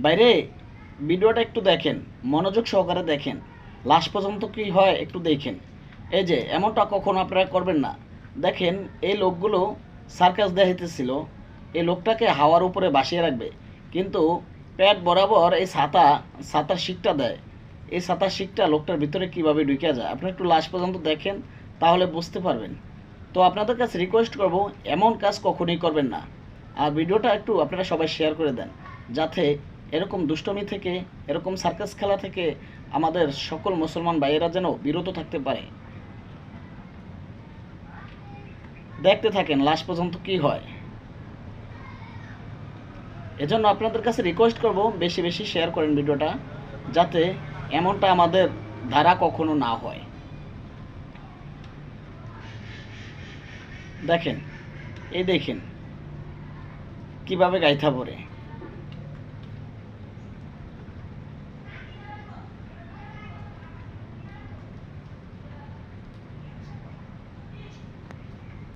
বাইরে ভিডিওটা একটু দেখেন, মনোযোগ সহকারে দেখেন, লাস্ট পর্যন্ত কি হয় একটু দেখেন। এই যে এমনটা কখনো আপনারা করবেন না। দেখেন এই লোকগুলো সার্কাস দেখাইতেছিল, এই লোকটাকে হাওয়ার উপরে ভাসিয়ে রাখবে, কিন্তু পেট বরাবর এই ছাতার শিকটা দেয়। এই ছাতার শিকটা লোকটার ভিতরে কিভাবে ঢুকে যায় আপনি একটু লাস্ট পর্যন্ত দেখেন, তাহলে বুঝতে পারবেন। তো আপনাদের কাছে রিকোয়েস্ট করব, এমন কাজ কখনোই করবেন না। আর ভিডিওটা একটু আপনারা সবাই শেয়ার করে দেন, যাতে এরকম দুষ্টমি থেকে, এরকম সার্কাস খেলা থেকে আমাদের সকল মুসলমান ভাইয়েরা যেন বিরত থাকতে পারে। দেখতে থাকেন লাস্ট পর্যন্ত কি হয়। এজন্য আপনাদের কাছে রিকোয়েস্ট করব, বেশি বেশি শেয়ার করেন ভিডিওটা, যাতে এমনটা আমাদের দ্বারা কখনো না হয়। দেখেন, এই দেখেন কিভাবে গাইথা পড়ে।